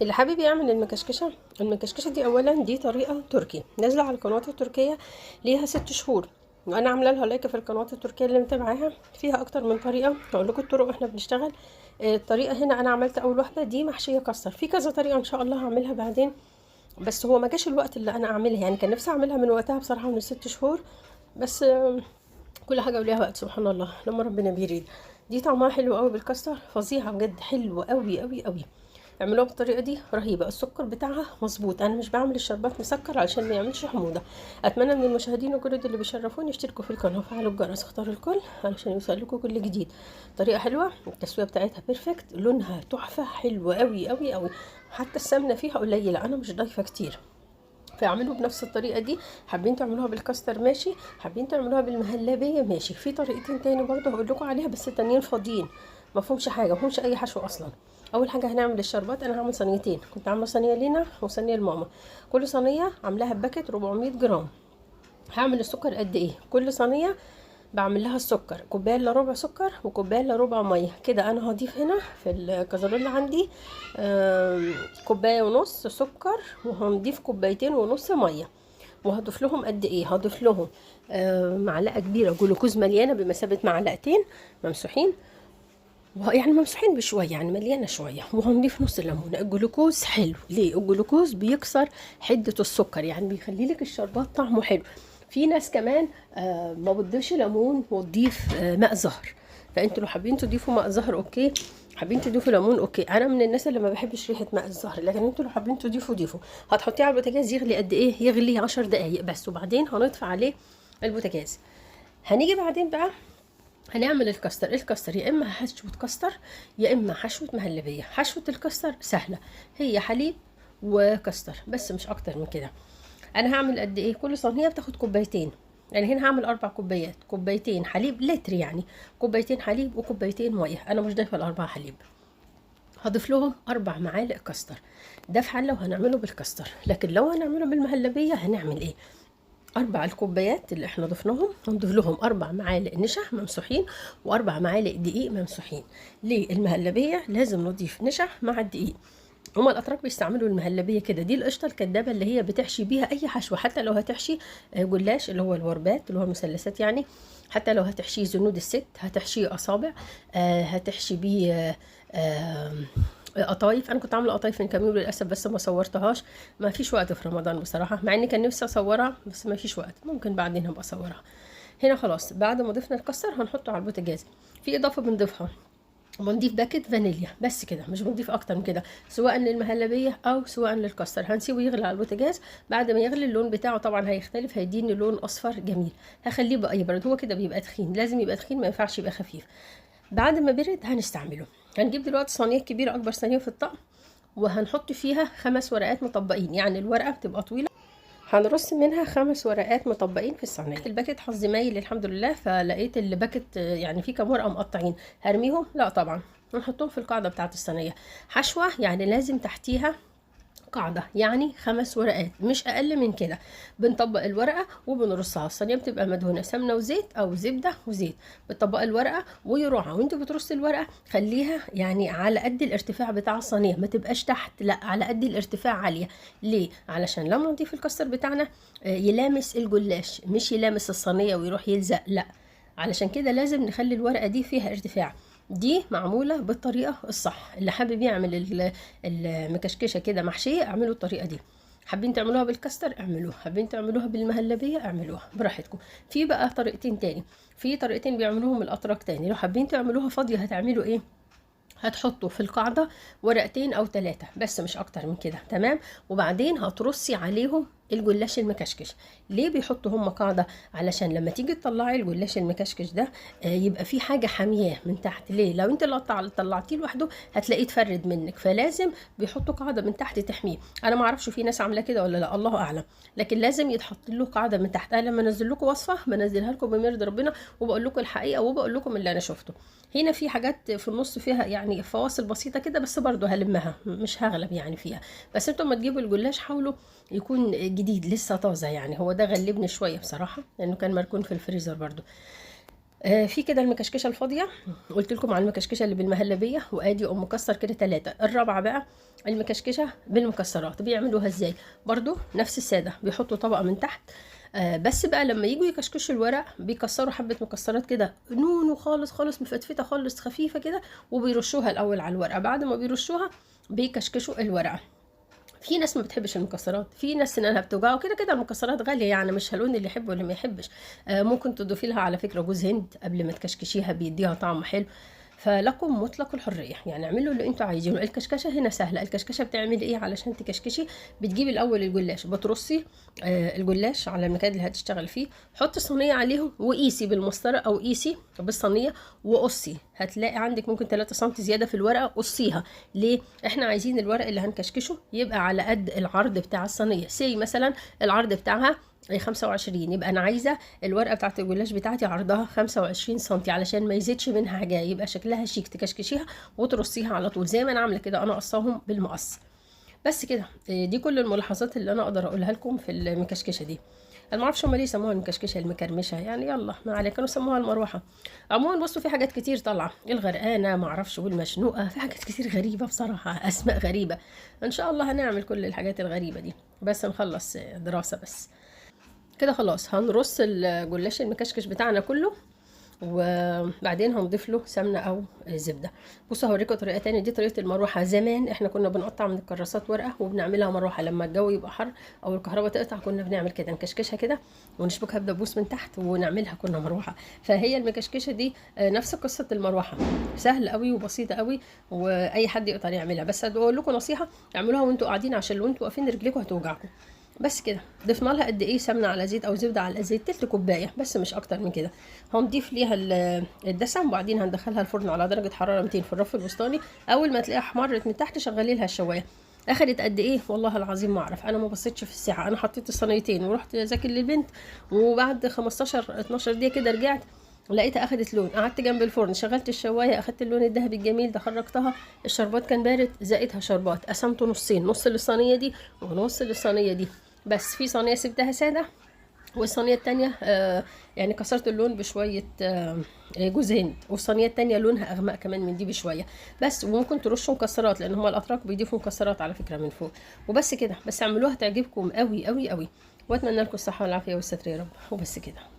اللي حابب يعمل المكشكشه دي، اولا دي طريقه تركي نازله على القنوات التركيه، ليها 6 شهور، وانا عامله لها لايك في القنوات التركيه اللي متابعاها. فيها اكتر من طريقه، هقول لكم الطرق واحنا بنشتغل. الطريقه هنا انا عملت اول واحده دي محشيه كاستر، في كذا طريقه ان شاء الله هعملها بعدين، بس هو ما جاش الوقت اللي انا اعملها، يعني كان نفسي اعملها من وقتها بصراحه، من ال6 شهور. بس كل حاجه وليها وقت، سبحان الله لما ربنا بيريد. دي طعمها حلو قوي بالكاستر، فظيعه بجد، حلوه قوي قوي قوي. اعملوها بالطريقه دي رهيبه، السكر بتاعها مظبوط، انا مش بعمل الشربات مسكر علشان ما يعملش حموضه. اتمنى من المشاهدين الجدد اللي بيشرفوني يشتركوا في القناه وفعلوا الجرس، اختاروا الكل علشان يوصلكوا كل جديد. طريقه حلوه، التسويه بتاعتها بيرفكت، لونها تحفه، حلوه قوي قوي قوي. حتى السمنه فيها قليله، انا مش ضايفه كتير. فاعملوا بنفس الطريقه دي، حابين تعملوها بالكاستر ماشي، حابين تعملوها بالمهلبيه ماشي. في طريقتين تاني برضه هقول لكم عليها، بس التانيين فاضيين، ما فيهمش حاجه، ما فيهمش اي حشو اصلا. اول حاجه هنعمل الشربات، انا هعمل صينيتين، كنت عامله صينيه لينا وصينيه لماما، كل صينيه عاملاها بباكت 400 جرام. هعمل السكر قد ايه؟ كل صينيه بعمل لها السكر كوبايه الا ربع سكر وكوبايه الا ربع ميه كده. انا هضيف هنا في الكازرونه عندي كوبايه ونص سكر، وهنضيف كوبايتين ونص ميه. وهضيف لهم قد ايه؟ هضيف لهم معلقه كبيره جلوكوز مليانه بمثابه معلقتين ممسوحين، يعني ممسوحين بشويه، يعني مليانه شويه. وهنضيف نص ليمونه. الجلوكوز حلو ليه؟ الجلوكوز بيكسر حده السكر، يعني بيخلي لك الشربات طعمه حلو. في ناس كمان ما بتضيفش ليمون وتضيف ماء زهر، فانتوا لو حابين تضيفوا ماء زهر اوكي، حابين تضيفوا ليمون اوكي. انا من الناس اللي ما بحبش ريحه ماء الزهر، لكن انتوا لو حابين تضيفوا ضيفوا. هتحطيه على البوتاجاز يغلي قد ايه؟ يغلي 10 دقايق بس، وبعدين هنطفي عليه البوتاجاز. هنيجي بعدين بقى هنعمل الكاستر يا اما حشوه كاستر يا اما حشوه مهلبيه. حشوه الكاستر سهله، هي حليب وكاستر بس، مش اكتر من كده. انا هعمل قد ايه؟ كل صينيه بتاخد كوبايتين، يعني هنا هعمل 4 كوبايات، كوبايتين حليب لتر يعني، كوبايتين حليب وكوبايتين ميه. انا مش ضايفه ال4 حليب. هضيف لهم 4 معالق كاستر، ده في حال لو هنعمله بالكاستر. لكن لو هنعمله بالمهلبيه هنعمل ايه؟ 4 الكوبايات اللي احنا ضفناهم هنضيف لهم 4 معالق نشا ممسوحين و4 معالق دقيق ممسوحين. ليه؟ المهلبية لازم نضيف نشا مع الدقيق. هما الاتراك بيستعملوا المهلبيه كده، دي القشطه الكدابه اللي هي بتحشي بيها اي حشوه، حتى لو هتحشي جلاش اللي هو الوربات اللي هو المثلثات يعني، حتى لو هتحشي زنود الست، هتحشي اصابع، هتحشي بيه قطايف. انا كنت عامله قطايف من كام يوم للاسف، بس ما صورتهاش، ما فيش وقت في رمضان بصراحه، مع اني كان نفسي اصورها بس ما فيش وقت، ممكن بعدين هبقى اصورها. هنا خلاص بعد ما ضفنا الكسر هنحطه على البوتاجاز. في اضافه بنضيفها، بنضيف باكت فانيليا بس كده، مش بنضيف اكتر من كده، سواء للمهلبيه او سواء للكاستر. هنسيبه يغلي على البوتاجاز، بعد ما يغلي اللون بتاعه طبعا هيختلف، هيديني لون اصفر جميل. هخليه بقى يبرد، هو كده بيبقى تخين، لازم يبقى تخين، ما ينفعش يبقى خفيف. بعد ما برد هنستعمله. هنجيب دلوقتي صينيه كبيره، اكبر صينيه في الطقم، وهنحط فيها 5 ورقات مطبقين، يعني الورقه بتبقى طويله، هنرص منها 5 ورقات مطبقين في الصينيه. الباكت حظي مايل الحمد لله، فلقيت الباكت يعني في كام ورقه مقطعين، هرميهم؟ لا طبعا، هنحطهم في القاعده بتاعه الصينيه. حشوه يعني لازم تحتيها قاعدة، يعني 5 ورقات مش أقل من كده. بنطبق الورقة وبنرصها، الصينية بتبقى مدهونة سمنة وزيت أو زبدة وزيت. بتطبق الورقة ويروحها، وانت بترصي الورقة خليها يعني على قد الارتفاع بتاع الصينية، ما تبقاش تحت، لا على قد الارتفاع عالية. ليه؟ علشان لما نضيف الكاستر بتاعنا يلامس الجلاش، مش يلامس الصينية ويروح يلزق، لا. علشان كده لازم نخلي الورقة دي فيها ارتفاع. دي معمولة بالطريقة الصح، اللي حابب يعمل المكشكشة كده محشية اعملوا الطريقة دي. حابين تعملوها بالكاستر اعملوها، حابين تعملوها بالمهلبية اعملوها براحتكم. في بقى طريقتين تاني، في طريقتين بيعملوهم الاتراك تاني. لو حابين تعملوها فاضية هتعملوا ايه؟ هتحطوا في القاعدة ورقتين او 3 بس، مش اكتر من كده، تمام. وبعدين هترصي عليهم الجلاش المكشكش. ليه بيحطوا هم قاعدة؟ علشان لما تيجي تطلعي الجلاش المكشكش ده يبقى في حاجة حامياه من تحت. ليه؟ لو انت اللي طلعتيه لوحده هتلاقيه اتفرد منك، فلازم بيحطوا قاعدة من تحت تحميه. انا ما اعرفش في ناس عامله كده ولا لا، الله اعلم، لكن لازم يتحط له قاعدة من تحت. انا لما انزل لكم وصفة بنزلها لكم بمرض ربنا، وبقول لكم الحقيقة وبقول لكم اللي انا شفته. هنا في حاجات في النص فيها يعني فواصل بسيطة كده، بس برضو هلمها، مش هغلب يعني فيها. بس انتوا ما تجيبوا الجلاش حاولوا يكون جديد لسه طازة، يعني هو ده غلبني شوية بصراحة لانه كان مركون في الفريزر برضو. في كده المكشكشه الفاضيه، قلت لكم على المكشكشه اللي بالمهلبيه، وادي ام مكسر كده 3. الرابعه بقى المكشكشه بالمكسرات، بيعملوها ازاي؟ برضو نفس الساده، بيحطوا طبقه من تحت، بس بقى لما يجوا يكشكشوا الورق بيكسروا حبه مكسرات كده نونو خالص خالص، مفتفته خالص، خفيفه كده، وبيرشوها الاول على الورقه. بعد ما بيرشوها بيكشكشوا الورقه. في ناس ما بتحبش المكسرات، في ناس سنانها بتوجع، وكده كده المكسرات غاليه يعني، مش هلون اللي يحب واللي ما يحبش. ممكن تضيفي لها على فكره جوز هند قبل ما تكشكشيها، بيديها طعم حلو. فلكم مطلق الحريه، يعني اعملوا اللي انتوا عايزينه. الكشكشه هنا سهله. الكشكشه بتعمل ايه علشان تكشكشي؟ بتجيبي الاول الجلاش، بترصي الجلاش على المكان اللي هتشتغل فيه، حطي صينيه عليهم وقيسي بالمسطره او قيسي بالصينيه وقصي. هتلاقي عندك ممكن 3 سم زياده في الورقه، قصيها. ليه؟ احنا عايزين الورق اللي هنكشكشه يبقى على قد العرض بتاع الصينيه. سي مثلا العرض بتاعها 25، يبقى انا عايزه الورقه بتاعت الجلاش بتاعتي عرضها 25 سم، علشان ما يزيدش منها حاجه، يبقى شكلها شيك. تكشكشيها وترصيها على طول زي ما انا عامله كده، انا قصاهم بالمقص. بس كده. دي كل الملاحظات اللي انا اقدر اقولها لكم في المكشكشه دي. انا ما اعرفش هم ليه سموها المكشكشه المكرمشه، يعني يلا ما عليك، كانوا سموها المروحه. عموما بصوا، في حاجات كتير طالعه، الغرقانه ما اعرفش، والمشنوقه، في حاجات كتير غريبه بصراحه، اسماء غريبه. ان شاء الله هنعمل كل الحاجات الغريبه دي، بس نخلص دراسه بس. كده خلاص هنرص الجلاش المكشكش بتاعنا كله، وبعدين هنضيف له سمنه او زبده. بصوا هوريكم طريقه تانية، دي طريقه المروحه. زمان احنا كنا بنقطع من الكراسات ورقه وبنعملها مروحه، لما الجو يبقى حر او الكهرباء تقطع كنا بنعمل كده، نكشكشها كده ونشبكها بدبوس من تحت ونعملها كنا مروحه. فهي المكشكشه دي نفس قصه المروحه، سهل قوي وبسيطه قوي، واي حد يقدر يعملها. بس اقول لكم نصيحه، اعملوها وانتوا قاعدين، عشان لو انتوا واقفين رجليكم هتوجعكم. بس كده. ضفنا لها قد ايه سمنه على زيت او زبده على زيت؟ تلت كوبايه بس، مش اكتر من كده. هنضيف ليها الدسم، وبعدين هندخلها الفرن على درجه حراره 200 في الرف الوسطاني. اول ما تلاقيها احمرت من تحت شغلي لها الشوايه. اخدت قد ايه؟ والله العظيم ما اعرف، انا ما بصيتش في الساعه، انا حطيت الصينيتين ورحت اذاكر للبنت، وبعد 15 12 دقيقه كده رجعت لقيتها اخدت لون. قعدت جنب الفرن، شغلت الشوايه، اخدت اللون الذهبي الجميل ده، خرجتها. الشربات كان بارد، زقتها شربات، قسمته نصين، نص للصينيه دي ونص للصينيه دي. بس في صينيه سبتها ساده، والصينيه التانية يعني كسرت اللون بشويه جوز هند، والصينيه التانية لونها اغمق كمان من دي بشويه. بس وممكن ترشوا مكسرات، لان هما الاتراك بيضيفوا مكسرات على فكره من فوق. وبس كده. بس اعملوها تعجبكم قوي قوي قوي، واتمنى لكم الصحه والعافيه والستر يا رب. وبس كده.